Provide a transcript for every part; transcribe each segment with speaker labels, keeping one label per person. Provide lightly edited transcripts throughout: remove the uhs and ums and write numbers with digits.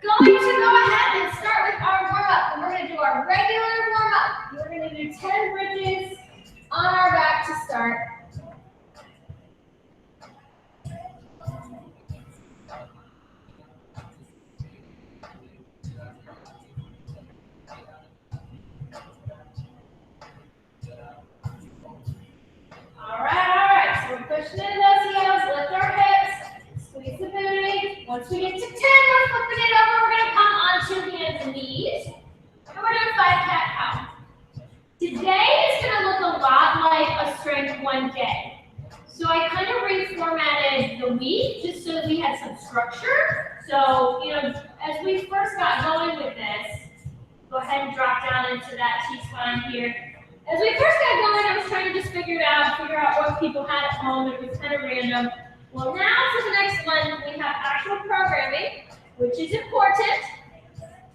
Speaker 1: going to go ahead and start with our warm-up. And we're going to do our regular warm-up. We're going to do 10 bridges on our back to start. All right. So we're pushing into those heels, lift our hips, squeeze the booty. Once we get to 10, we're flipping it over. We're going to come onto hands and knees. And we're doing 5 cat-cow. Today is going to look a lot like a strength 1K. So I kind of reformatted the week just so that we had some structure. So, as we first got going with this, go ahead and drop down into that T-spine here. As we first got going, I was trying to just figure out what people had at home. It was kind of random. Well, now for the next one, we have actual programming, which is important.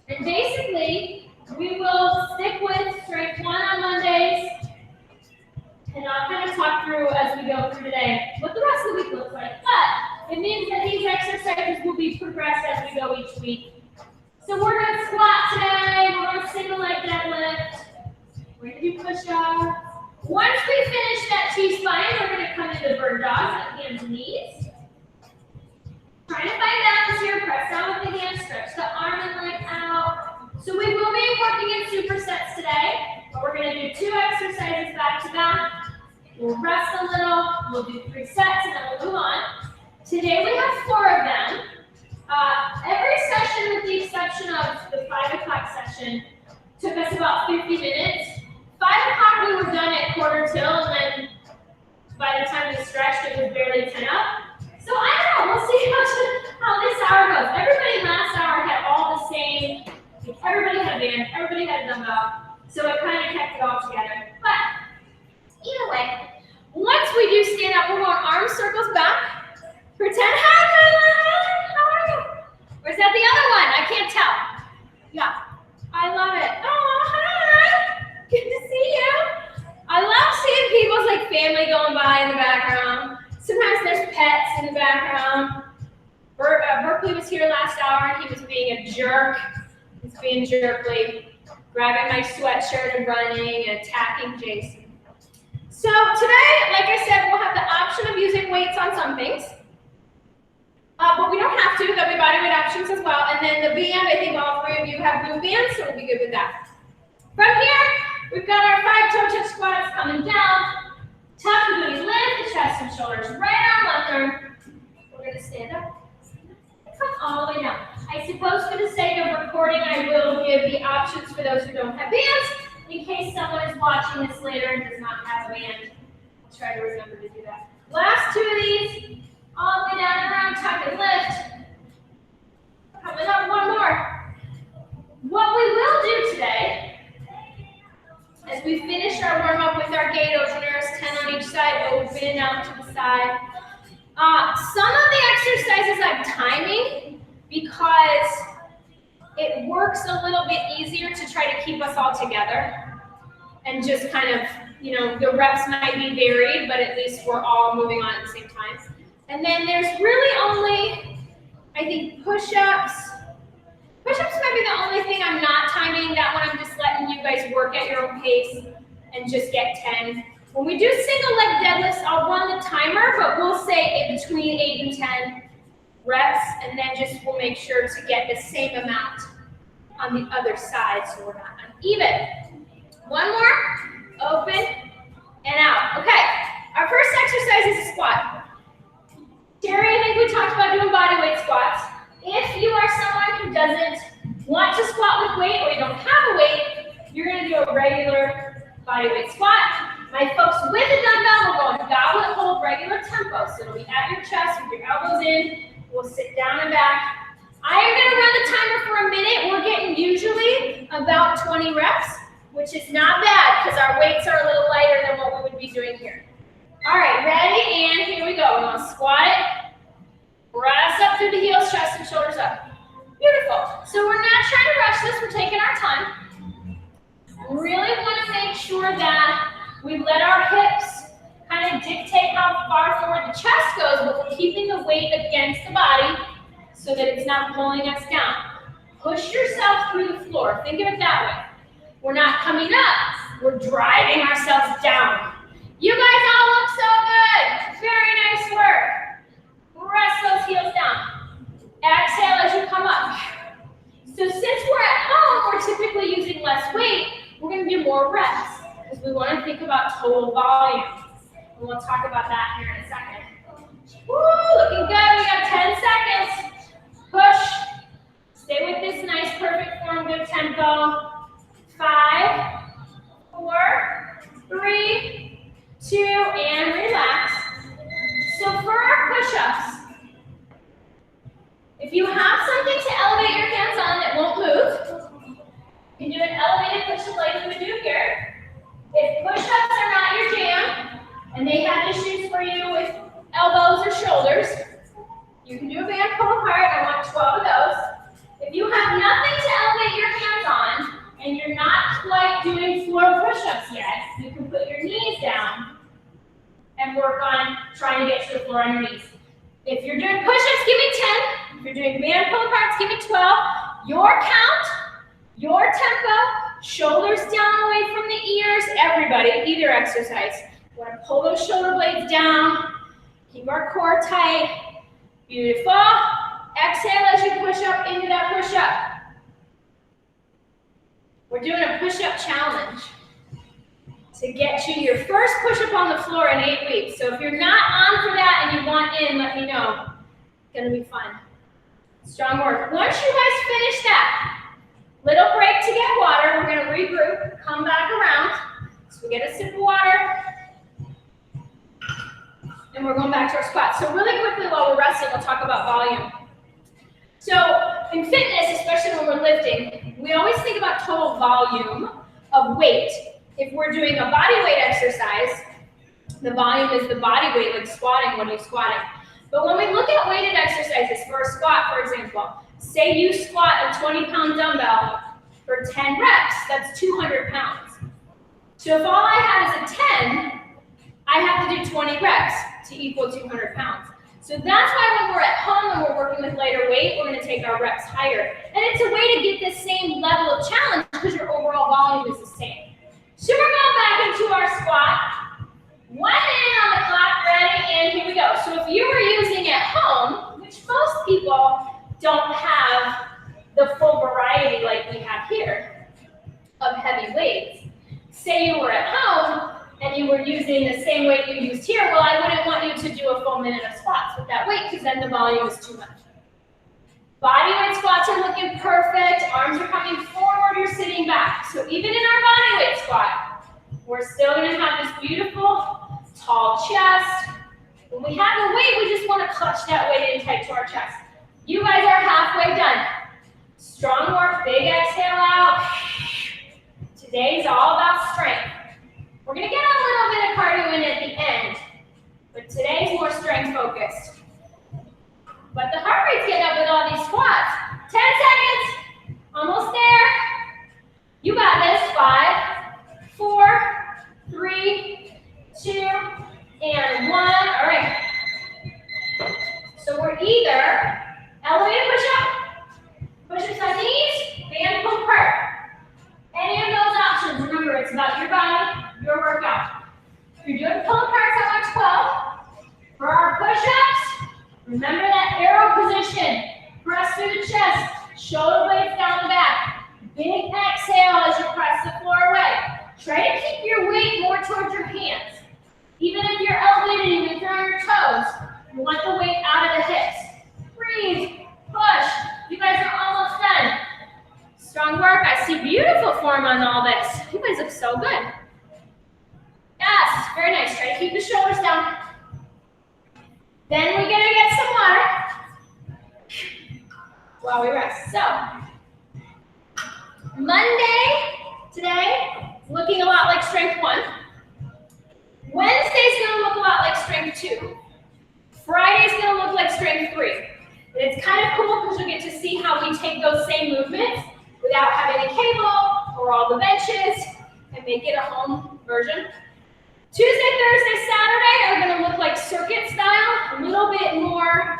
Speaker 1: And basically, we will stick with strength 1 on Mondays. And I'll kind of talk through as we go through today what the rest of the week looks like. But it means that these exercises will be progressed as we go each week. So we're going to squat today. We're going to single leg deadlift. We're going to do push-ups. Once we finish that T-spine, we're going to come into bird dogs on hands and knees. Trying to find balance here. Press down with the hands. Stretch the arm and leg out. So we will be working in supersets today. But we're going to do 2 exercises back to back. We'll rest a little. We'll do 3 sets and then we'll move on. Today we have 4 of them. Every session, with the exception of the 5 o'clock session, took us about 50 minutes. 5 o'clock we were done at quarter till, and then by the time we stretched, it was barely 10 up. So I don't know, we'll see how this hour goes. Everybody last hour had all the same, everybody had a band, everybody had a dumbbell, so it kind of kept it all together. But either way, once we do stand up, we're going arm circles back. Pretend, hi, how are you? Or is that the other one? I can't tell. Yeah, I love it. Oh, hi, good to see you. I love seeing people's family going by in the background. Sometimes there's pets in the background. Berkeley was here last hour and he was being a jerk. He's being jerkly, grabbing my sweatshirt and running and attacking Jason. So today, like I said, we'll have the option of using weights on some things. But we don't have to. There'll be bodyweight options as well. And then the band, I think all 3 of you have blue bands, so we'll be good with that. From here, we've got our 5 toe touch squats coming down. Tuck the booty, lift the chest and shoulders. Right arm, left arm. We're going to stand up. Come all the way down. I suppose for the sake of recording, I will give the options for those who don't have bands, in case someone is watching this later and does not have a band. I'll try to remember to do that. Last 2 of these. All the way down and around, tuck and lift. Coming up, 1 more. What we will do today, as we finish our warm-up with our gatos, and there's 10 on each side, open out to the side. Some of the exercises I'm timing because it works a little bit easier to try to keep us all together and just kind of, the reps might be varied, but at least we're all moving on at the same time. And then there's really only, I think, push-ups. Push-ups might be the only thing I'm not timing. That one I'm just letting you guys work at your own pace and just get 10. When we do single leg deadlifts, I'll run the timer, but we'll say in between 8 and 10 reps, and then we'll make sure to get the same amount on the other side so we're not uneven. 1 more, open and out. Okay, our first exercise is a squat. Terry, I think we talked about doing bodyweight squats. If you are someone who doesn't want to squat with weight or you don't have a weight, you're going to do a regular bodyweight squat. My folks with a dumbbell will go in goblet hold, regular tempo. So it'll be at your chest with your elbows in. We'll sit down and back. I am going to run the timer for a minute. We're getting usually about 20 reps, which is not bad because our weights are a little lighter than what we would be doing here. All right, ready? And here we go. We're going to squat it. Press up through the heels, chest and shoulders up. Beautiful. So we're not trying to rush this. We're taking our time. Really want to make sure that we let our hips kind of dictate how far forward the chest goes, but we're keeping the weight against the body so that it's not pulling us down. Push yourself through the floor. Think of it that way. We're not coming up. We're driving ourselves down. You guys all look so good. Very nice work. Press those heels down. Exhale as you come up. So since we're at home, we're typically using less weight. We're going to do more reps because we want to think about total volume. And we'll talk about that here in a second. Woo, looking good. We got 10 seconds. Push. Stay with this nice, perfect form, good tempo. 5, 4, 3, 2, and relax. So for our push-ups, if you have something to elevate your hands on that won't move, you can do an elevated push-up like we would do here. If push-ups are not your jam, and they have issues for you with elbows or shoulders, you can do a band pull apart. I want 12 of those. If you have nothing to elevate your hands on, and you're not quite doing floor push-ups yet, you can put your knees down and work on trying to get to the floor on your knees. If you're doing push-ups, give me 10. If you're doing band pull aparts, give me 12. Your count, your tempo, shoulders down away from the ears, everybody, either exercise. We're gonna pull those shoulder blades down, keep our core tight. Beautiful. Exhale as you push up into that push-up. We're doing a push-up challenge to get you your first push-up on the floor in 8 weeks. So if you're not on for that and you want in, let me know. It's gonna be fun. Strong work. Once you guys finish that, little break to get water. We're gonna regroup, come back around. So we get a sip of water, and we're going back to our squats. So really quickly while we're resting, we'll talk about volume. So in fitness, especially when we're lifting, we always think about total volume of weight. If we're doing a body weight exercise, the volume is the body weight, like squatting when you're squatting. But when we look at weighted exercises, for a squat, for example, say you squat a 20-pound dumbbell for 10 reps, that's 200 pounds. So if all I have is a 10, I have to do 20 reps to equal 200 pounds. So that's why when we're at home and we're working with lighter weight, we're going to take our reps higher. And it's a way to get this same level of challenge because your overall volume is the same. So we're going back into our squat. 1 minute on the clock, ready, and here we go. So if you were using at home, which most people don't have the full variety like we have here of heavy weights. Say you were at home and you were using the same weight you used here, well, I wouldn't want you to do a full minute of squats with that weight because then the volume is too much. Body weight squats are looking perfect. Arms are coming forward, you're sitting back. So even in our body weight squat, we're still gonna have this beautiful, tall chest. When we have the weight, we just wanna clutch that weight in tight to our chest. You guys are halfway done. Strong work, big exhale out. Today's all about strength. We're gonna get a little bit of cardio in at the end, but today's more strength focused. But the heart rate's getting up with all these squats. 10 seconds, almost there. You got this, 5, 4, 3, 2, and 1. All right. So we're either elevated push-ups on knees, band pull apart. Any of those options, remember, it's about your body, your workout. If you're doing pull aparts, I want 12. For our push-ups, remember that arrow position. Press through the chest, shoulder blades down the back. Big exhale as you press the floor away. Try to keep your weight more towards your hands. Even if you're elevated and you're throwing your toes, you want the weight out of the hips. Breathe, push. You guys are almost done. Strong work. I see beautiful form on all this. You guys look so good. Yes, very nice. Try to keep the shoulders down. Then we're gonna get some water while we rest. So, Monday today, looking a lot like strength 1. Wednesday's gonna look a lot like strength 2. Friday's gonna look like strength 3. And it's kind of cool because you'll get to see how we take those same movements without having a cable or all the benches and make it a home version. Tuesday, Thursday, Saturday are going to look like circuit style, a little bit more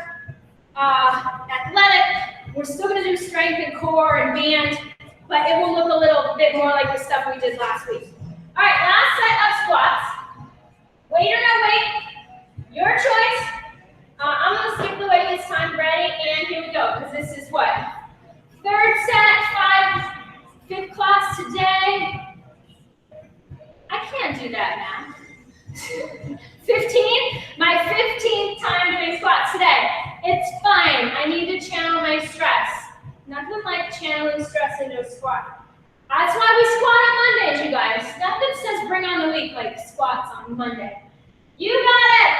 Speaker 1: athletic, We're still gonna do strength and core and band, but it will look a little bit more like the stuff we did last week. All right, last set of squats. Weight or no weight, your choice. I'm gonna skip the weight this time. Ready, and here we go, because this is what? Third set, fifth class today. I can't do that now. 15, my 15th time doing squats today. It's fine, I need to channel my stress. Nothing like channeling stress into a squat. That's why we squat on Mondays, you guys. Nothing says bring on the week like squats on Monday. You got it.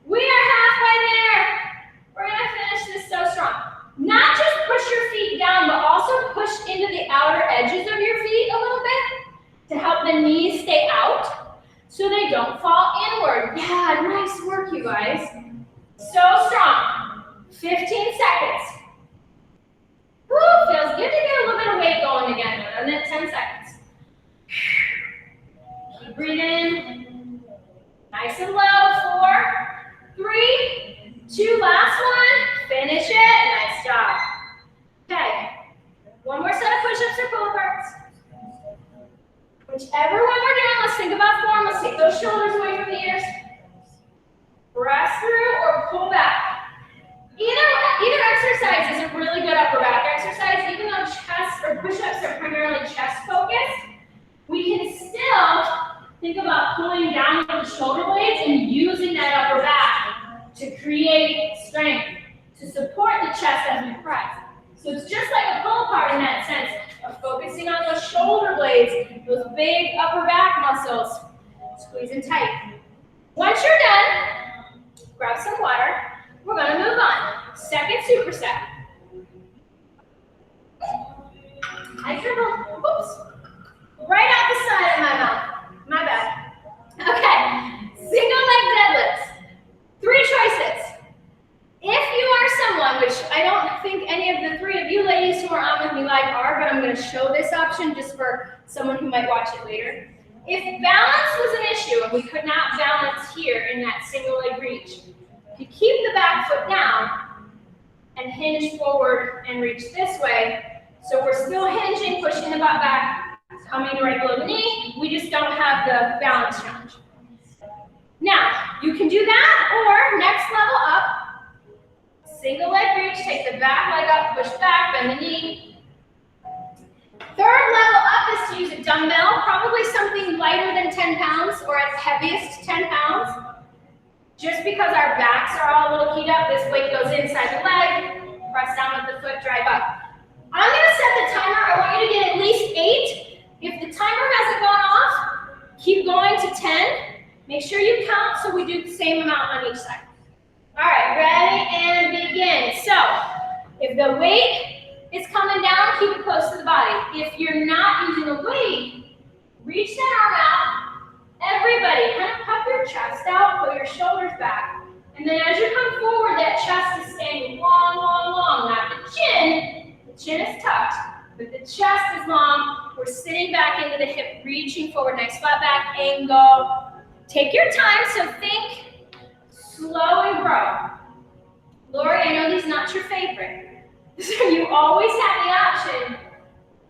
Speaker 1: We are halfway there. We're gonna finish this so strong. Not just push your feet down, but also push into the outer edges of your feet a little bit to help the knees stay out so they don't fall inward. Yeah, nice work, you guys. So strong. 15 seconds. Woo, feels good to get a little bit of weight going again. And then 10 seconds. Keep breathing. Nice and low. 4, 3, 2, last one. Finish it. Nice job. Okay. One more set of push-ups or pull-aparts. Whichever one we're doing, let's think about form. Let's take those shoulders away from the ears. Press through or pull back. Either exercise is a really good upper back exercise. Even though chest or push-ups are primarily chest focused, we can still think about pulling down with the shoulder blades and using that upper back to create strength, to support the chest as we press. So it's just like a pull-apart in that sense of focusing on those shoulder blades, those big upper back muscles, squeezing tight. Once you're done, grab some water. We're gonna move on. Second superset. I dribbled, oops, right out the side of my mouth. My bad. Okay, single leg deadlifts. 3 choices. If you are someone, which I don't think any of the 3 of you ladies who are on with me live are, but I'm gonna show this option just for someone who might watch it later. If balance was an issue and we could not balance here in that single leg reach, you keep the back foot down and hinge forward and reach this way. So we're still hinging, pushing the butt back, coming right below the knee. We just don't have the balance challenge. Now, you can do that, or next level up, single leg reach, take the back leg up, push back, bend the knee. Third level up is to use a dumbbell, probably something lighter than 10 pounds, or at heaviest 10 pounds. Just because our backs are all a little keyed up, this weight goes inside the leg, press down with the foot, drive up. I'm gonna set the timer. I want you to get at least 8. If the timer hasn't gone off, keep going to 10. Make sure you count so we do the same amount on each side. All right, ready and begin. So, if the weight is coming down, keep it close to the body. If you're not using a weight, reach that arm out. Everybody, kind of puff your chest out, pull your shoulders back. And then as you come forward, that chest is staying long, long, long. Not the chin is tucked, but the chest is long. We're sitting back into the hip, reaching forward. Nice flat back angle. Take your time, so think slow and grow. Lori, I know these are not your favorite. So you always have the option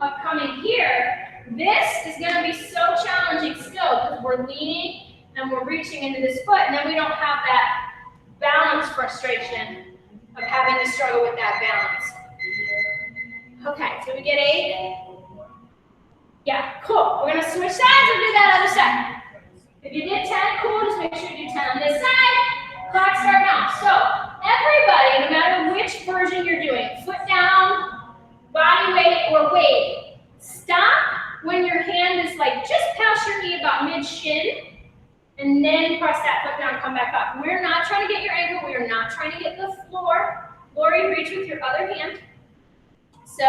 Speaker 1: of coming here. This is going to be so challenging still because we're leaning and we're reaching into this foot, and then we don't have that balance frustration of having to struggle with that balance. Okay, so we get 8. Yeah, cool. We're going to switch sides and do that other side. If you did 10, cool, just make sure you do 10 on this side. Clock start now. So everybody, no matter which version you're doing, foot down, body weight, or weight, stop when your hand is like just past your knee about mid-shin, and then press that foot down, come back up. We're not trying to get your ankle. We are not trying to get the floor. Lori, reach with your other hand. So,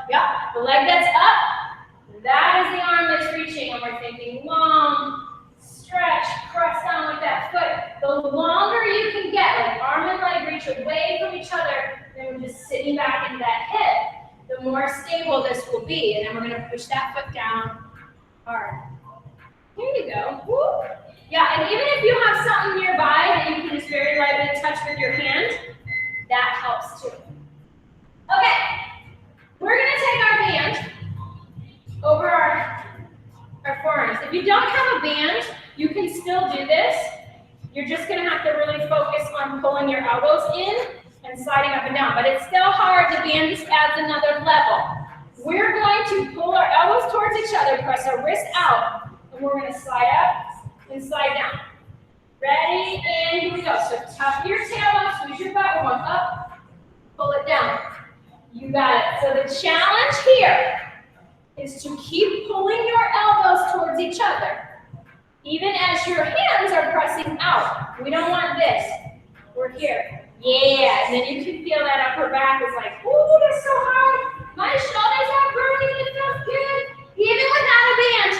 Speaker 1: yeah, the leg that's up, that is the arm that's reaching, and we're thinking long, stretch, press down with that foot. The longer you can get, like arm and leg reach away from each other, then we're just sitting back into that hip, the more stable this will be. And then we're gonna push that foot down hard. Here you go. Woo. Yeah, and even if you have something nearby that you can just very lightly touch with your hand, that helps too. Okay, we're gonna take our band over our forearms. If you don't have a band, you can still do this. You're just gonna have to really focus on pulling your elbows in and sliding up and down, but it's still hard. The band just adds another level. We're going to pull our elbows towards each other, press our wrist out, and we're gonna slide up and slide down. Ready, and here we go. So tuck your tailbone, squeeze your butt, we're going up, pull it down. You got it. So the challenge here is to keep pulling your elbows towards each other, even as your hands are pressing out. We don't want this. We're here. Yeah, and then you can feel that upper back is like, ooh, that's so hard. My shoulders are burning, it feels good. Even without a band,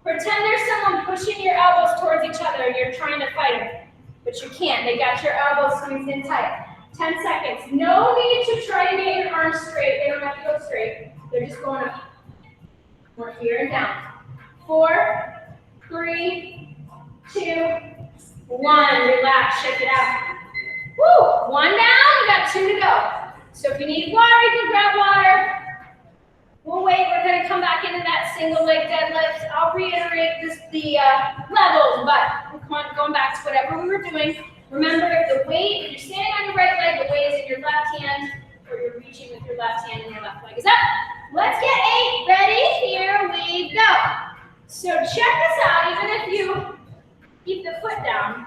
Speaker 1: pretend there's someone pushing your elbows towards each other and you're trying to fight them, but you can't. They got your elbows squeezed in tight. 10 seconds. No need to try to get your arms straight. They don't have to go straight. They're just going up. We're here and down. 4, 3, 2, 1. Relax, shake it out. Woo! 1 down, we got 2 to go. So if you need water, you can grab water. We'll wait, we're gonna come back into that single leg deadlift. I'll reiterate the levels, but we're going back to whatever we were doing. Remember, if you're standing on your right leg, the weight is in your left hand, or you're reaching with your left hand and your left leg is up. Let's get 8 ready, here we go. So check this out, even if you keep the foot down,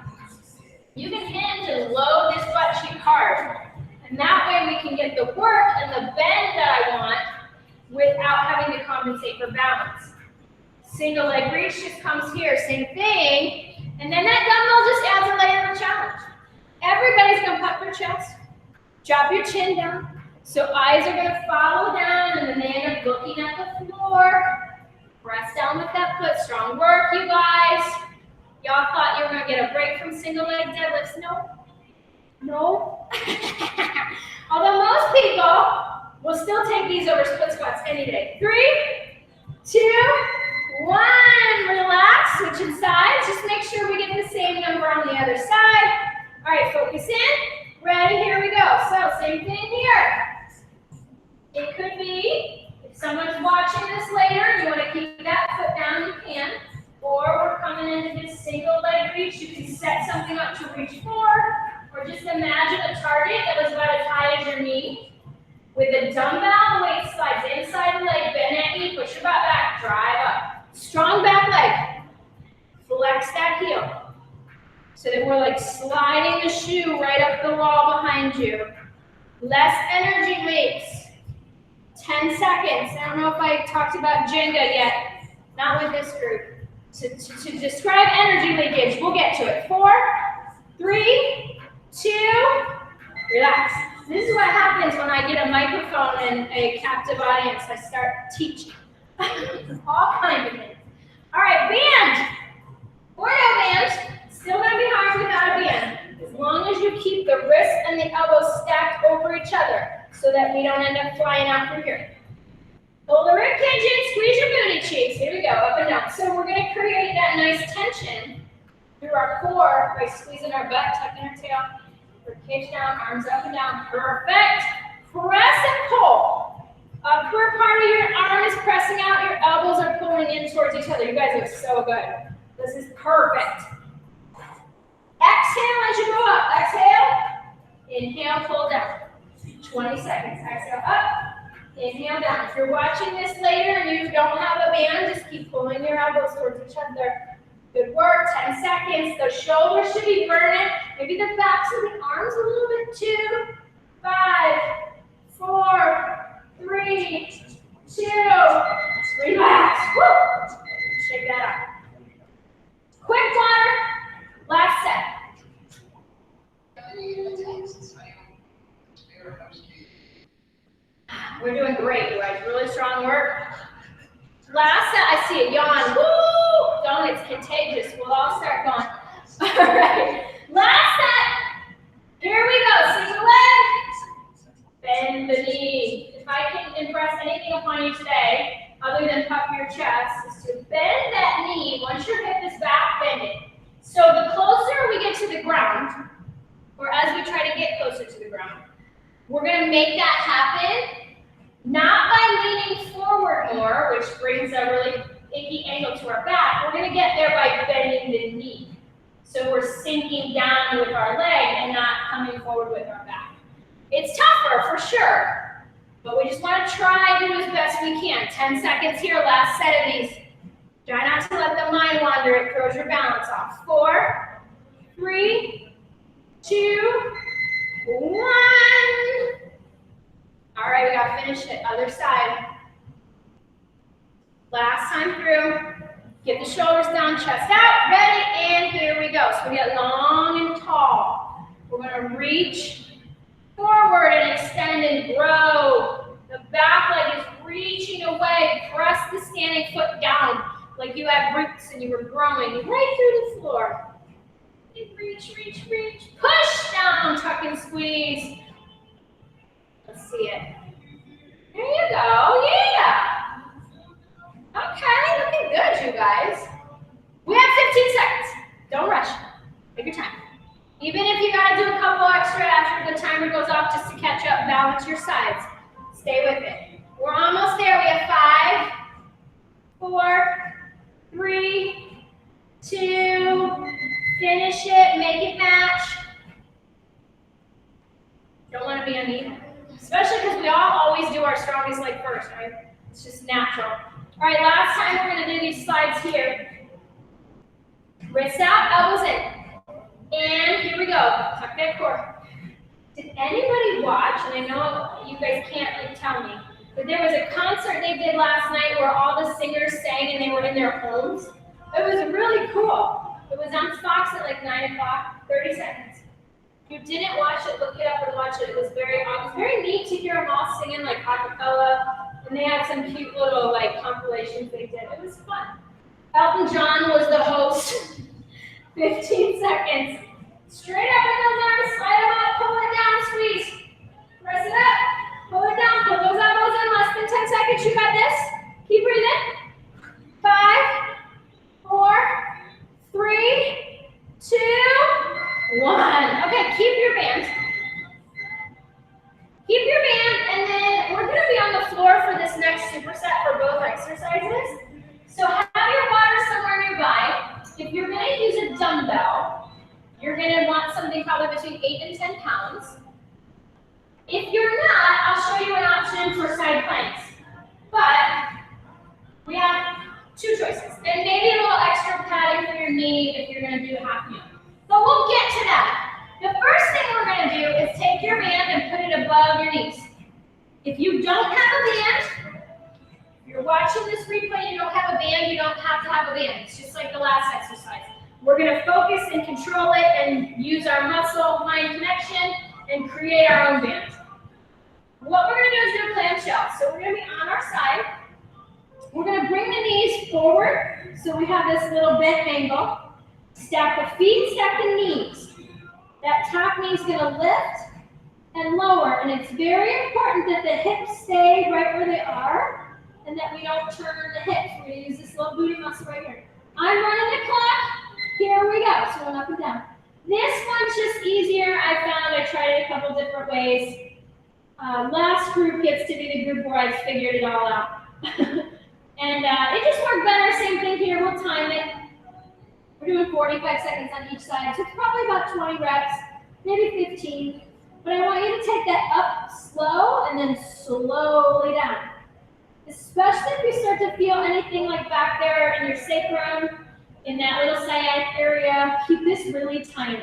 Speaker 1: you can hinge and load this butt cheek hard. And that way we can get the work and the bend that I want without having to compensate for balance. Single leg reach just comes here, same thing. And then that dumbbell just adds a layer of challenge. Everybody's gonna puff their chest, drop your chin down. So eyes are gonna follow down and then they end up looking at the floor. Press down with that foot, strong work, you guys. Y'all thought you were gonna get a break from single leg deadlifts? No. No. Although most people will still take these over split squats any day. 3, 2, 1. Relax, switching sides. Just make sure we get the same number on the other side. All right, focus in. Ready, here we go. So same thing here. It could be, if someone's watching this later, you want to keep that foot down, you can. Or we're coming into this single leg reach. You can set something up to reach for, or just imagine a target that was about as high as your knee. With a dumbbell, the weight slides inside the leg, bend that knee, push your butt back, drive up. Strong back leg. Flex that heel. So that we're like sliding the shoe right up the wall behind you. Less energy weights. 10 seconds. I don't know if I talked about Jenga yet. Not with this group. To describe energy leakage, we'll get to it. 4, 3, 2, relax. This is what happens when I get a microphone and a captive audience. I start teaching. All kinds of things. All right, band. Or no band. Still going to be hard without a band. As long as you keep the wrists and the elbows stacked over each other so that we don't end up flying out through here. Pull the rib cage in, squeeze your booty cheeks. Here we go, up and down. So we're going to create that nice tension through our core by squeezing our butt, tucking our tail. Rib cage down, arms up and down. Perfect. Press and pull. Upper part of your arm is pressing out. Your elbows are pulling in towards each other. You guys are so good. This is perfect. Exhale as you go up. Exhale. Inhale, pull down. 20 seconds. Exhale up. Inhale down. If you're watching this later and you don't have a band, just keep pulling your elbows towards each other. Good work. 10 seconds. The shoulders should be burning. Maybe the backs of the arms a little bit too. 5, 4, 3, 2. Relax. Woo. Shake that out. Quick water. Last set. We're doing great, you guys. Really strong work. Last set, I see a yawn. Woo! Don't, it's contagious. We'll all start going. All right. Last set. Here we go. Single leg. Bend the knee. If I can impress anything upon you today, other than puff your chest, is to bend that knee. Once your hip is back, bend it. So the closer we get to the ground, or as we try to get closer to the ground, We're going to make that happen, not by leaning forward more, which brings a really icky angle to our back. We're going to get there by bending the knee. So we're sinking down with our leg and not coming forward with our back. It's tougher for sure, but we just want to try to do as best we can. 10 seconds here, last set of these. Try not to let the mind wander, it throws your balance off. 4, 3, 2, 1. All right, we got to finish it. Other side. Last time through. Get the shoulders down, chest out. Ready, and here we go. So we get long and tall. We're going to reach forward and extend and grow. The back leg is reaching away. Press the standing foot down like you had roots and you were growing right through the floor. Reach, reach, reach. Push down, tuck and squeeze. Let's see it. There you go. Yeah. Okay, looking good, you guys. We have 15 seconds. Don't rush. Take your time. Even if you gotta do a couple extra after the timer goes off just to catch up, balance your sides. Stay with it. We're almost there. We have 5, 4, 3, 2, finish it, make it match. Don't want to be uneven. Especially because we all always do our strongest leg first, right? It's just natural. All right, last time we're going to do these slides here. Wrists out, elbows in. And here we go. Tuck that core. Did anybody watch, and I know you guys can't tell me, but there was a concert they did last night where all the singers sang and they were in their homes? It was really cool. It was on Fox at like 9 o'clock, 30 seconds. If you didn't watch it, look it up and watch it. It was very neat to hear them all singing like a cappella. And they had some cute little like compilations they did. It was fun. Elton John was the host. 15 seconds. Straight up with those arms, slide them up, pull it down, squeeze. Press it up, pull it down, pull those elbows in, less than 10 seconds. You got this. Keep breathing. 5, 4, 3, 2, 1. Okay, keep your band. Keep your band, and then we're going to be on the floor for this next superset for both exercises. So have your water somewhere nearby. If you're going to use a dumbbell, you're going to want something probably between 8 and 10 pounds. If you're not, I'll show you an option for side planks. But we have 2 choices, and maybe a little extra padding for your knee if you're going to do half knee. But we'll get to that. The first thing we're going to do is take your band and put it above your knees. If you don't have a band, if you're watching this replay and you don't have a band, you don't have to have a band. It's just like the last exercise. We're going to focus and control it and use our muscle-mind connection and create our own band. What we're going to do is do a clamshell. So we're going to be on our side. We're going to bring the knees forward so we have this little bent angle. Stack the feet, stack the knees. That top knee is going to lift and lower, and it's very important that the hips stay right where they are and that we don't turn the hips. We're going to use this little booty muscle right here. I'm running the clock. Here we go. So up and down. This one's just easier. I tried it a couple different ways. Last group gets to be the group where I figured it all out. And it just worked better. Same thing here. We'll time it. We're doing 45 seconds on each side. So it's probably about 20 reps, maybe 15. But I want you to take that up slow and then slowly down. Especially if you start to feel anything like back there in your sacrum, in that little sciatic area, keep this really tiny.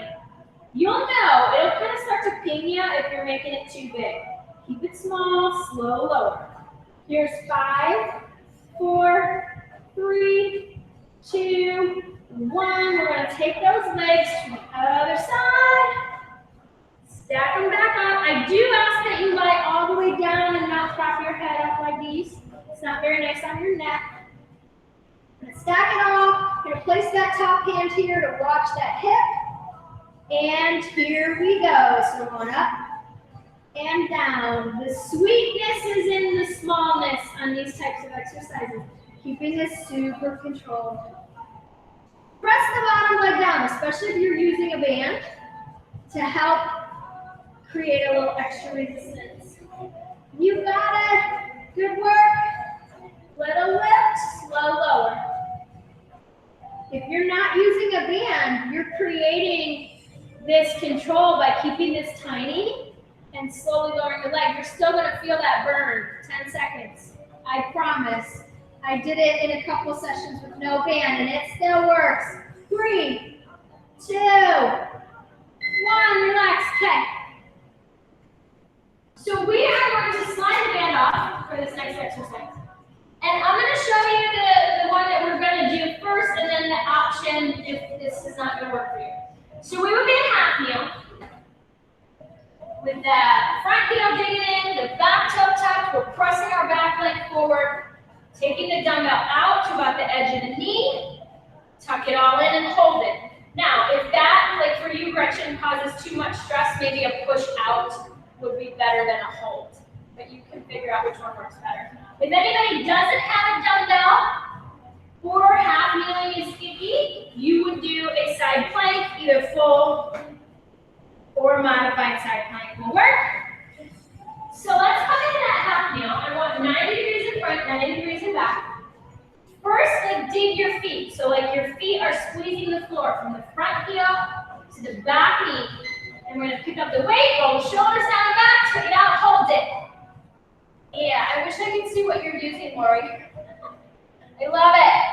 Speaker 1: You'll know, it'll kind of start to ping you if you're making it too big. Keep it small, slow, lower. Here's 5, 4, 3, 2, 1. We're going to take those legs to the other side. Stack them back up. I do ask that you lie all the way down and not prop your head up like these. It's not very nice on your neck. Stack it all. Going to place that top hand here to watch that hip. And here we go. So we're going up and down. The sweetness is in the smallness on these types of exercises. Keeping this super controlled. Press the bottom leg down, especially if you're using a band, to help create a little extra resistance. You got it. Good work. Little lift, slow lower. If you're not using a band, you're creating this control by keeping this tiny and slowly lowering the leg. You're still going to feel that burn. 10 seconds. I promise. I did it in a couple sessions with no band, and it still works. 3, 2, 1. Relax. Okay. So we are going to slide the band off for this next exercise. And I'm going to show you the one that we're going to do first, and then the option if this is not going to work for you. So we would be in half kneel, with the front heel digging in, the back toe tucked. We're pressing our back leg forward, taking the dumbbell out to about the edge of the knee, tuck it all in and hold it. Now, if that, like for you, Gretchen, causes too much stress, maybe a push out would be better than a hold. But you can figure out which one works better. If anybody doesn't have a dumbbell or half kneeling is icky, you would do a side plank, either full or modified side plank will work. So let's come into that half kneel. I want 90 degrees in front, 90 degrees in back. First, like dig your feet. So like your feet are squeezing the floor from the front heel to the back knee. And we're gonna pick up the weight, roll the shoulders down and back, take it out, hold it. Yeah, I wish I could see what you're using, Lori. I love it.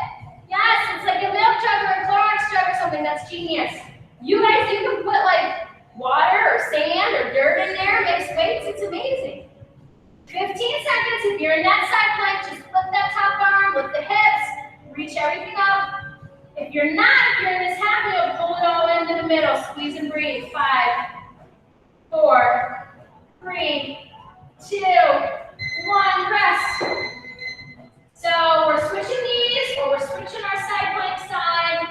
Speaker 1: Yes, it's like a milk jug or a Clorox jug or something. That's genius. You guys, you can put like water or sand or dirt in there, mix weights. It's amazing. 15 seconds. If you're in that side plank, just flip that top arm, lift the hips, reach everything up. If you're not, if you're in this half kneel, pull it all into the middle. Squeeze and breathe. 5, 4, 3, 2, 1, rest. So we're switching knees, or we're switching our side plank side.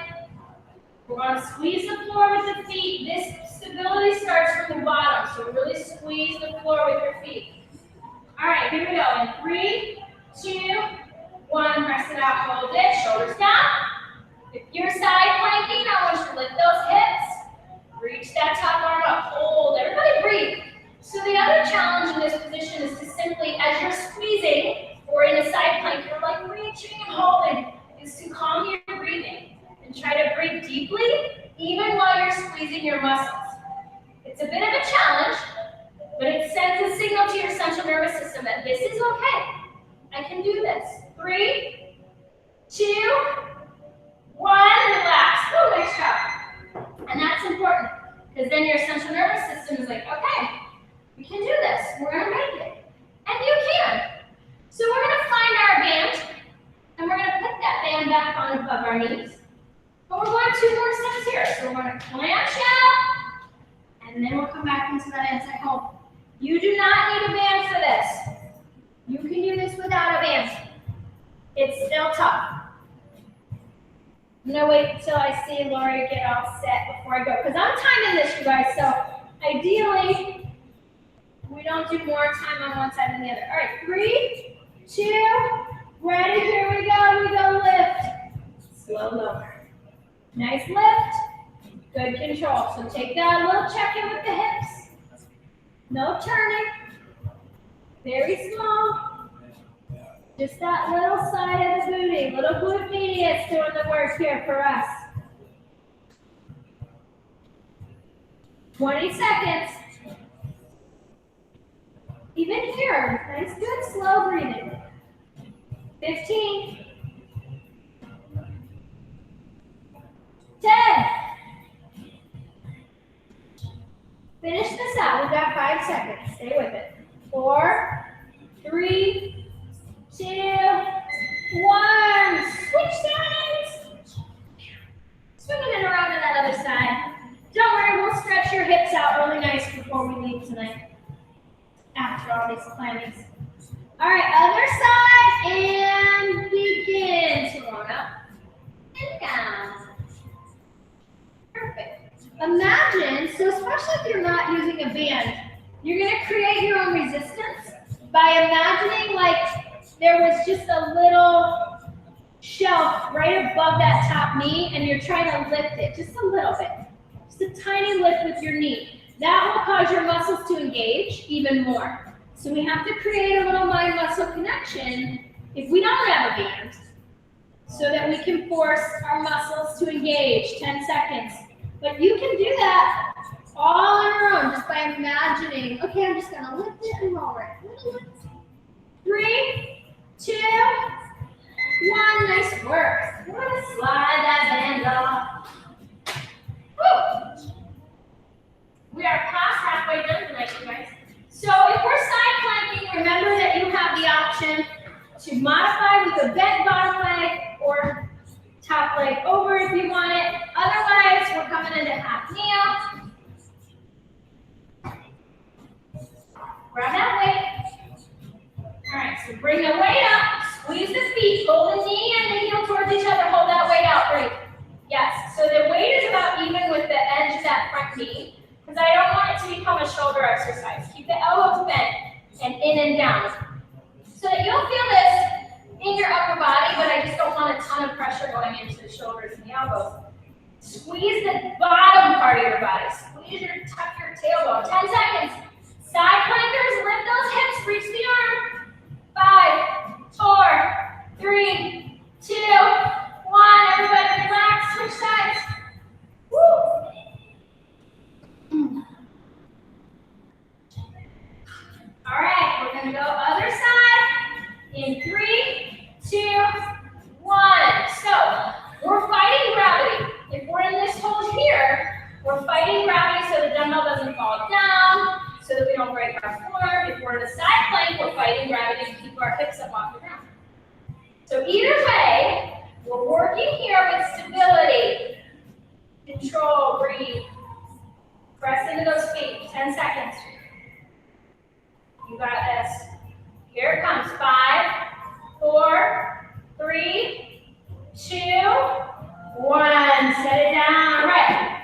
Speaker 1: We're going to squeeze the floor with the feet. This stability starts from the bottom, so really squeeze the floor with your feet. All right, here we go. In 3, 2, 1, press it out, hold it, shoulders down. If you're side planking, I want you to lift those hips. Reach that top arm up, hold. Everybody breathe. So the other challenge in this position is to simply, as you're squeezing, or in a side plank, you're like reaching and holding, is to calm your breathing and try to breathe deeply, even while you're squeezing your muscles. It's a bit of a challenge, but it sends a signal to your central nervous system that this is okay. I can do this. 3, 2, 1, relax. Oh, nice job. And that's important, because then your central nervous system is like, okay, we can do this. We're going to make it. And you can. So we're going to find our band, and we're going to put that band back on above our knees. But we're going 2 more steps here. So we're going to clench out, and then we'll come back into that inside hold. You do not need a band for this. You can do this without a band. It's still tough. I'm going to wait until I see Lori get all set before I go, because I'm timing this, you guys. So ideally, we don't do more time on one side than the other. All right, 3, 2, ready, here we go lift. Slow lower. Nice lift, good control. So take that little check in with the hips. No turning, very small. Just that little side of the booty, little glute medius doing the work here for us. 20 seconds. Even here, nice, good, slow breathing. 15. 10. Finish this out. We've got 5 seconds. Stay with it. 4, 3, 2, 1. Switch sides. Swinging it around to that other side. Don't worry, we'll stretch your hips out really nice before we leave tonight. After all these plannings. All right, other side, and begin. So on up and down. Perfect. Imagine, so especially if you're not using a band, you're going to create your own resistance by imagining like there was just a little shelf right above that top knee, and you're trying to lift it just a little bit. Just a tiny lift with your knee. that will cause your muscles to engage even more. So we have to create a little mind-muscle connection if we don't have a band, so that we can force our muscles to engage. 10 seconds. But you can do that all on your own just by imagining, okay, I'm just going to lift it and lower it. 3, 2, 1. Nice work. We're going to slide that band off. Woo! We are past halfway done tonight, you guys. So if we're side planking, remember that you have the option to modify with a bent bottom leg or top leg over if you want it. Otherwise, we're coming into half kneel. Grab that weight. All right, so bring the weight up. Squeeze the feet. Pull the knee and the heel towards each other. Hold that weight out. Great. Yes, so the weight is about even with the edge of that front knee, because I don't want it to become a shoulder exercise. Keep the elbows bent and in and down. So that you'll feel this in your upper body, but I just don't want a ton of pressure going into the shoulders and the elbows. Squeeze the bottom part of your body. Tuck your tailbone. 10 seconds. Side plankers, lift those hips, reach the arm. 5, 4, 3, 2, 1. Everybody relax, switch sides. Woo! All right, we're going to go other side in 3, 2, 1. So we're fighting gravity. If we're in this hold here, we're fighting gravity so the dumbbell doesn't fall down, so that we don't break our form. If we're in a side plank, we're fighting gravity to keep our hips up off the ground. So either way, we're working here with stability, control, breathe. Press into those feet, 10 seconds. You got this. Here it comes. 5, 4, 3, 2, 1. Set it down. Right.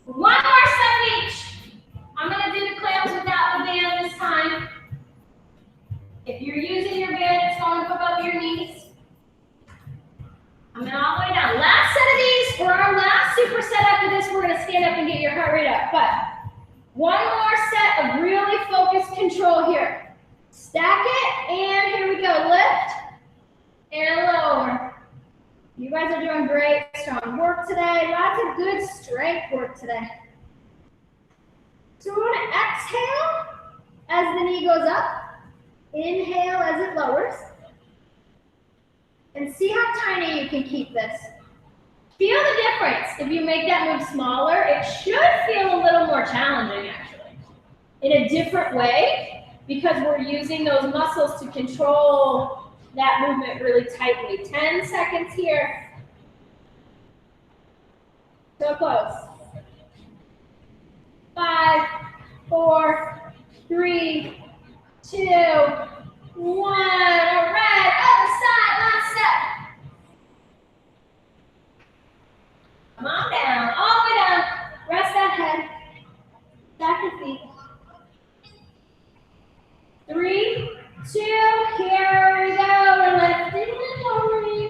Speaker 1: One more set each. I'm going to do the clamps without the band this time. If you're using your band, it's going up above your knees. I'm going all the way down. Last set of these. For our last superset after this, we're going to stand up and get your heart rate up. But one more set of really focused control here. Stack it, and here we go. Lift and lower. You guys are doing great. Strong work today. Lots of good strength work today. So we're going to exhale as the knee goes up. Inhale as it lowers. And see how tiny you can keep this. Feel the difference. If you make that move smaller, it should feel a little more challenging, actually, in a different way, because we're using those muscles to control that movement really tightly. 10 seconds here. So close. 5, 4, 3, 2, 1. All right, other side, last step. Come on down, all the way down. Rest that head. Back your feet. 3, 2, here we go. We're lifting and lowering.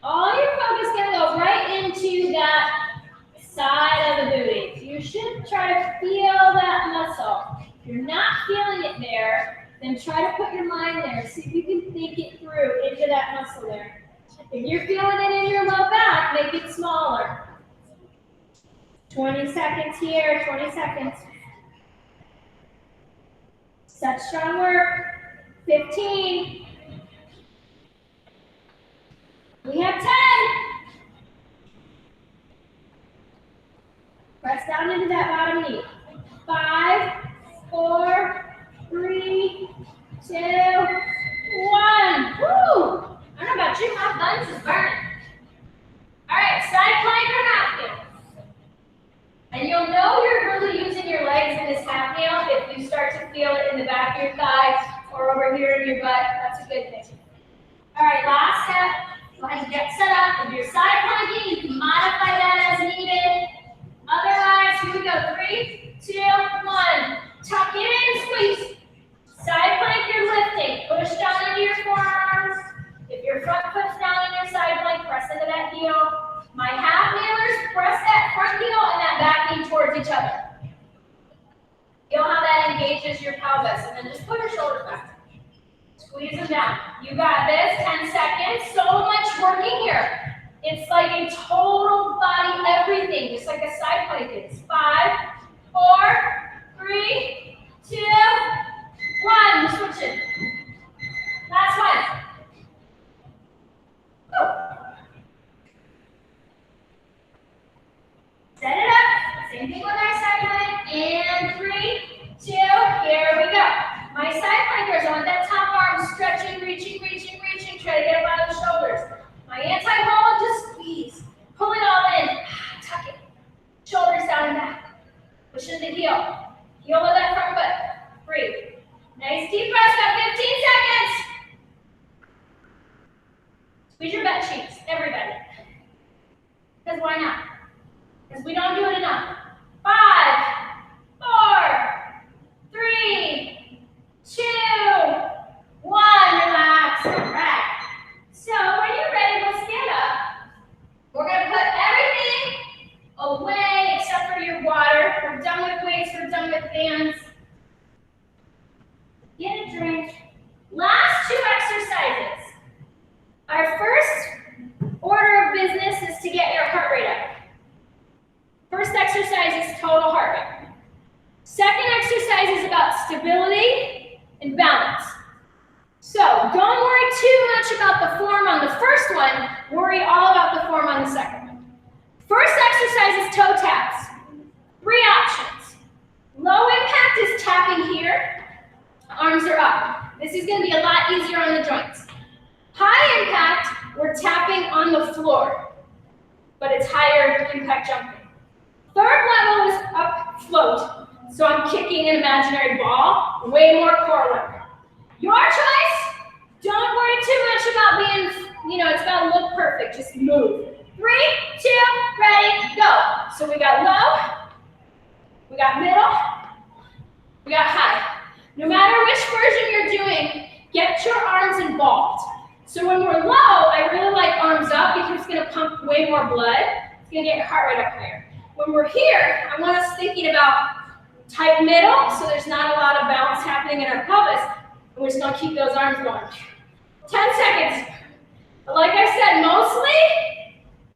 Speaker 1: All your focus is going to go right into that side of the booty. So you should try to feel that muscle. If you're not feeling it there, then try to put your mind there. See if you can think it through into that muscle there. If you're feeling it in your low back, make it smaller. 20 seconds here, 20 seconds. Such strong work. 15. We have 10. Press down into that bottom knee. 5, 4, 3, 2, 1. Woo! I don't know about you, my buns is burning. All right, side plank or half kneel. And you'll know you're really using your legs in this half kneel if you start to feel it in the back of your thighs or over here in your butt. That's a good thing. All right, last step. Go ahead and get set up. If you're side planking, you can modify that as needed. Otherwise, here we go. 3, 2, 1. Tuck it in, squeeze. Side plank, you're lifting. Push down into your forearms. If your front foot's down in your side plank, press into that heel. My half kneelers, press that front heel and that back knee towards each other. Squeeze them down. You got this, 10 seconds. So much working here. It's like a total body everything, just like a side plank is. 5, 4, 3, 2, 1. Switch it. Last one. Set it up. Same thing with our side plank. And 3, 2, here we go. My side plankers, I want that top arm stretching, reaching. Try to get up out of the shoulders. My anti-hold, just squeeze. Pull it all in. Tuck it. Shoulders down and back. Push in the heel. Heel of that front foot. Breathe. Nice deep breath. Got 15 seconds. Squeeze your butt cheeks, everybody. Because why not? Because we don't do it enough. 5, 4, 3, 2, 1. Relax. All right. So when you're ready, we'll stand up. We're going to put everything away except for your water. We're done with weights. We're done with bands. Get a drink. Last 2 exercises. Our first order of business is to get your heart rate up. First exercise is total heart rate. Second exercise is about stability and balance. So don't worry too much about the form on the first one. Worry all about the form on the second one. First exercise is toe taps. 3 options. Low impact is tapping here. Arms are up. This is going to be a lot easier on the joints. High impact, we're tapping on the floor, but it's higher impact jumping. Third level is up float. So I'm kicking an imaginary ball, way more core work. Your choice. Don't worry too much about being, it's got to look perfect. Just move. 3, 2, ready, go. So we got low, we got middle, we got high. No matter which version you're doing, get your arms involved. So when we're low, I really like arms up because it's going to pump way more blood. It's going to get your heart rate up higher. When we're here, I want us thinking about tight middle, so there's not a lot of balance happening in our pelvis. And we're just going to keep those arms going. 10 seconds. But like I said, mostly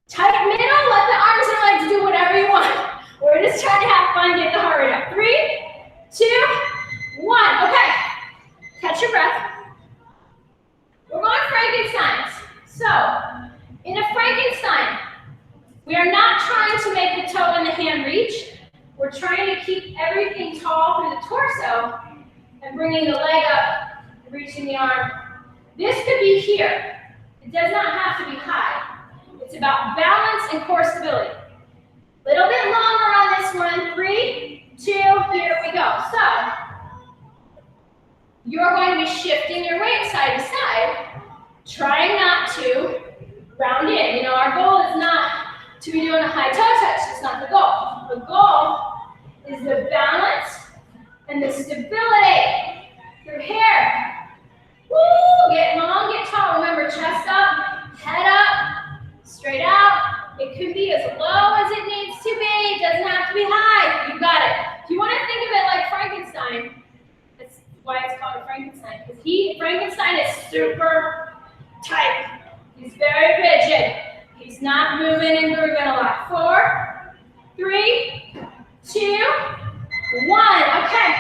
Speaker 1: tight middle, let the arms and legs do whatever you want. We're just trying to have fun, get the heart rate up. 3, 2, 1. Okay. Catch your breath. We're going Frankensteins. So, in a Frankenstein, we are not trying to make the toe and the hand reach. We're trying to keep everything tall through the torso and bringing the leg up and reaching the arm. This could be here. It does not have to be high. It's about balance and core stability. Little bit longer on this one. 3, 2, here we go. So, you're going to be shifting your weight side to side, trying not to round in. Our goal is not to be doing a high toe touch. That's not the goal. The goal is the balance and the stability through here. Woo! Get long, get tall. Remember, chest up, head up, straight out. It could be as low as it needs to be. It doesn't have to be high. You got it. If you want to think of it like Frankenstein, that's why it's called Frankenstein. Because Frankenstein is super tight. He's very rigid. He's not moving and grooving a lot. 4, 3, 2, 1. Okay.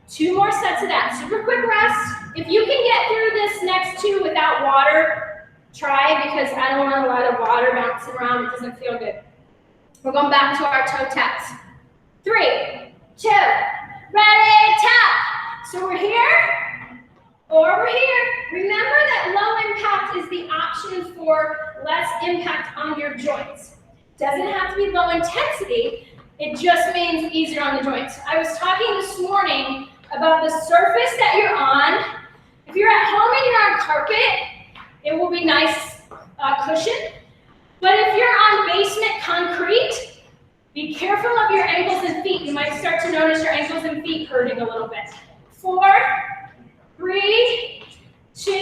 Speaker 1: 2 more sets of that. Super quick rest. If you can get through this next 2 without water, try, because I don't want a lot of water bouncing around. It doesn't feel good. We're going back to our toe taps. 3, 2, ready, tap. So we're here or we're here. Remember that low impact is the option for less impact on your joints. Doesn't have to be low intensity. It just means easier on the joints. I was talking this morning about the surface that you're on. If you're at home and you're on carpet, it will be nice cushion. But if you're on basement concrete, be careful of your ankles and feet. You might start to notice your ankles and feet hurting a little bit. 4, 3, 2,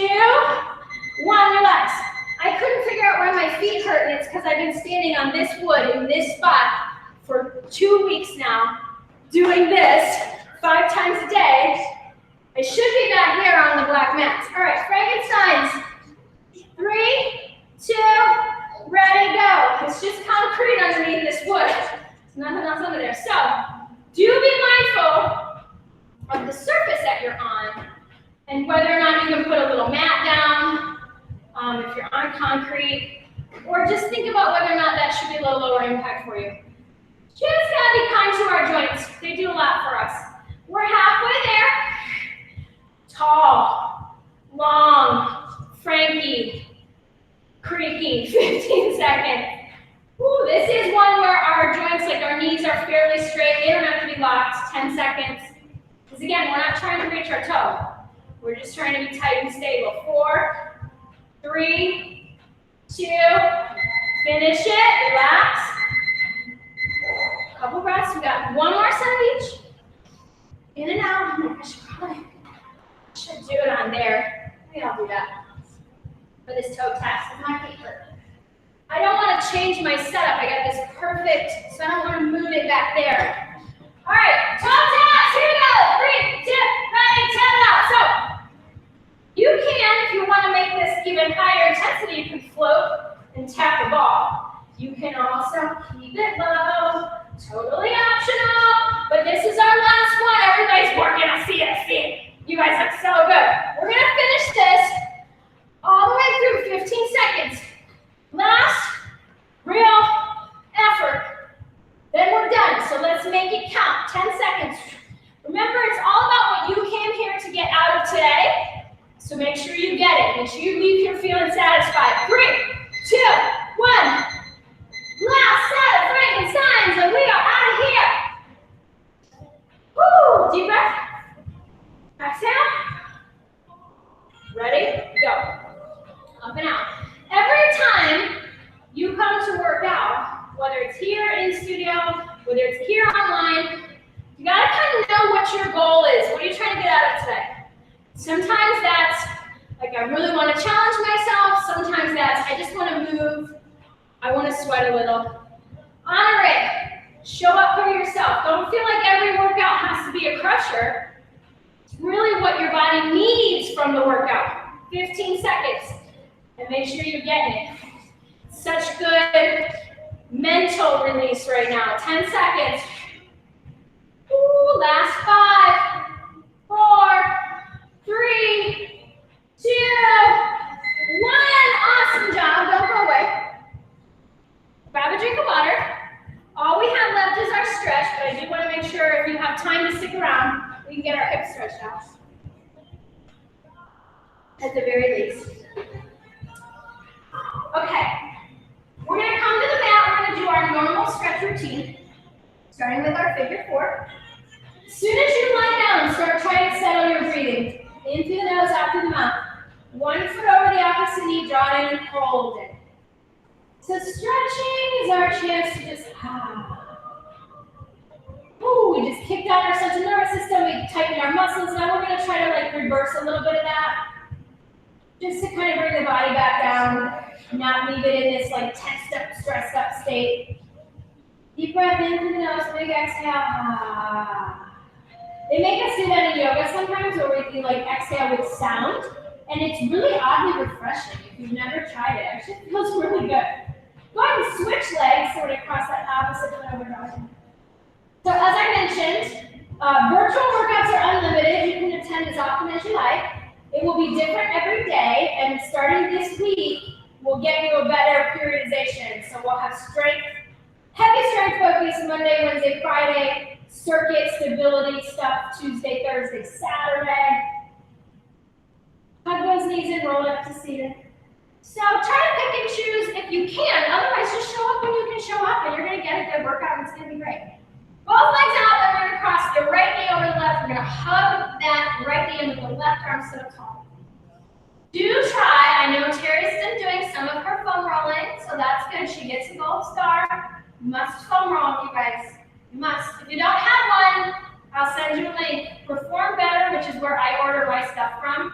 Speaker 1: 1, relax. I couldn't figure out why my feet hurt, and it's because I've been standing on this wood in this spot for 2 weeks now, doing this 5 times a day. I should be back here on the mats. All right, Frankensteins. 3, 2, ready, go. It's just concrete underneath this wood. There's nothing else under there. So, do be mindful of the surface that you're on and whether or not you can put a little mat down if you're on concrete, or just think about whether or not that should be a little lower impact for you. Just gotta be kind to our joints. They do a lot for us. We're halfway there. Tall, long, Frankie, creaky, 15 seconds. Ooh, this is one where our joints, like our knees, are fairly straight. They don't have to be locked. 10 seconds. Because again, we're not trying to reach our toe. We're just trying to be tight and stable. 4, 3, 2, finish it, relax. Couple breaths, we got one more set of each. In and out. I should do it on there. Maybe I'll do that for this toe test. My feet hurt. I don't want to change my setup. I got this perfect, so I don't want to move it back there. All right, toe test, here we go. 3, 2, ready, tap it out. So, you can, if you want to make this even higher intensity, you can float and tap the ball. You can also keep it low, totally optional, but this is our last one. Everybody's working on CSC. You guys look so good. We're going to finish this all the way through, 15 seconds. Last real effort. Then we're done, so let's make it count. 10 seconds. Remember, it's all about what you came here to get out of today, so make sure you get it. Make sure you leave here feeling satisfied. 3, 2, 1. Last set of Frankensteins, and we are out of here. Woo! Deep breath. Exhale. Ready? Go. Up and out. Every time you come to work out, whether it's here in studio, whether it's here online, you gotta kind of know what your goal is. What are you trying to get out of today? Sometimes that's like I really want to challenge myself. Sometimes that's I just want to move. I want to sweat a little. Honor it. Show up for yourself. Don't feel like every workout has to be a crusher. It's really what your body needs from the workout. 15 seconds. And make sure you're getting it. Such good mental release right now. 10 seconds. Ooh, last 5, 4, 3, 2, 1. Awesome job. Don't go away. Grab a drink of water. All we have left is our stretch, but I do want to make sure if you have time to stick around, we can get our hips stretched out. At the very least. Okay. We're going to come to the mat. We're going to do our normal stretch routine, starting with our figure 4. As soon as you lie down, start trying to settle your breathing. In through the nose, out through the mouth. One foot over the opposite knee, draw it in and hold it. So stretching is our chance to just Ooh, we just kicked out our central nervous system, we tightened our muscles. Now we're going to try to like reverse a little bit of that. Just to kind of bring the body back down, not leave it in this like tensed up, stressed up state. Deep breath in through the nose, big exhale. They make us do that in yoga sometimes where we can like exhale with sound. And it's really oddly refreshing. If you've never tried it, it actually feels really good. Go ahead and switch legs so we cross that opposite foot over dog. So as I mentioned, virtual workouts are unlimited. You can attend as often as you like. It will be different every day, and starting this week, we'll get you a better periodization. So we'll have strength, heavy strength focus Monday, Wednesday, Friday, circuit stability stuff Tuesday, Thursday, Saturday. Hug those knees and roll up to seated. So try to pick and choose if you can. Otherwise, just show up when you can show up, and you're going to get a good workout, and it's going to be great. Both legs out, then we're going to cross the right knee over the left. We're going to hug that right knee and with the left arm sit up tall. Do try. I know Terry's been doing some of her foam rolling, so that's good. She gets a gold star. You must foam roll, you guys. You must. If you don't have one, I'll send you a link. Perform Better, which is where I order my stuff from.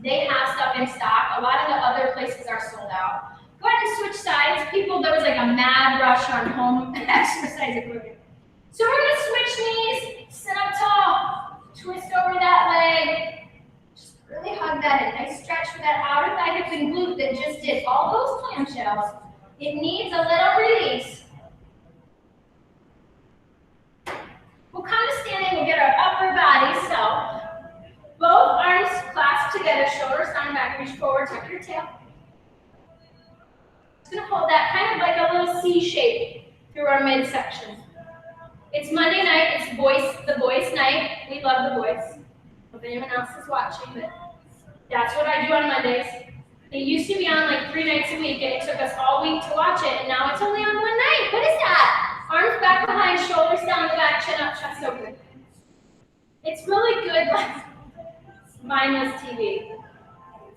Speaker 1: They have stuff in stock. A lot of the other places are sold out. Go ahead and switch sides. People, there was like a mad rush on home exercise equipment. So we're going to switch knees, sit up tall, twist over that leg. Just really hug plug that in. Nice stretch for that outer thigh hip and glute that just did all those clamshells. It needs a little release. We'll come to standing, we'll get our upper body, so both arms clasped together, shoulders down back, reach forward, tuck your tail. Just gonna hold that kind of like a little C shape through our midsection. It's Monday night, it's the boys' night. We love the boys. If anyone else is watching, but that's what I do on Mondays. It used to be on like 3 nights a week, and it took us all week to watch it, and now it's only on 1 night. What is that? Arms back behind, shoulders down the back, chin up, chest open. It's really good, like mindless TV.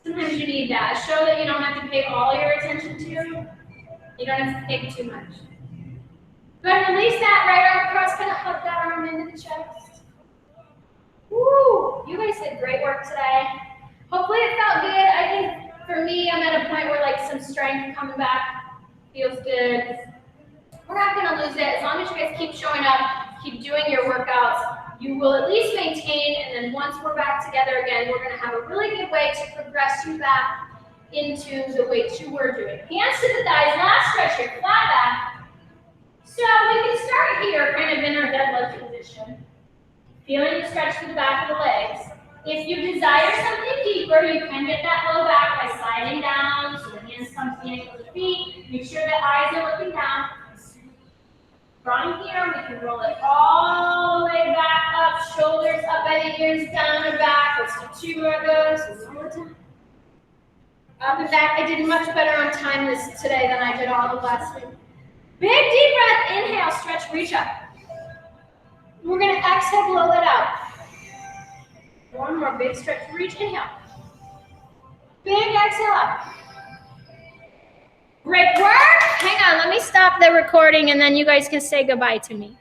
Speaker 1: Sometimes you need that. A show that you don't have to pay all your attention to. You don't have to think too much. Go ahead and release that right arm across, kind of hug that arm into the chest. Woo! You guys did great work today. Hopefully it felt good. I think for me, I'm at a point where like some strength coming back feels good. We're not going to lose it. As long as you guys keep showing up, keep doing your workouts, you will at least maintain, and then once we're back together again, we're going to have a really good way to progress you back into the weights you were doing. Hands to the thighs, last stretch here, flat back. So we can start here, kind of in our deadlift position. Feeling the stretch to the back of the legs. If you desire something deeper, you can get that low back by sliding down, so the hands come to the ankles of the feet. Make sure the eyes are looking down. From here, we can roll it all the way back up, shoulders up by the ears, down and back. Let's do 2 more of those. One more time. Up and back. I did much better on time today than I did all the last week. Big deep breath. Inhale, stretch, reach up. We're going to exhale, blow that out. One more big stretch, reach, inhale. Big exhale up. Great work. Hang on, let me stop the recording and then you guys can say goodbye to me.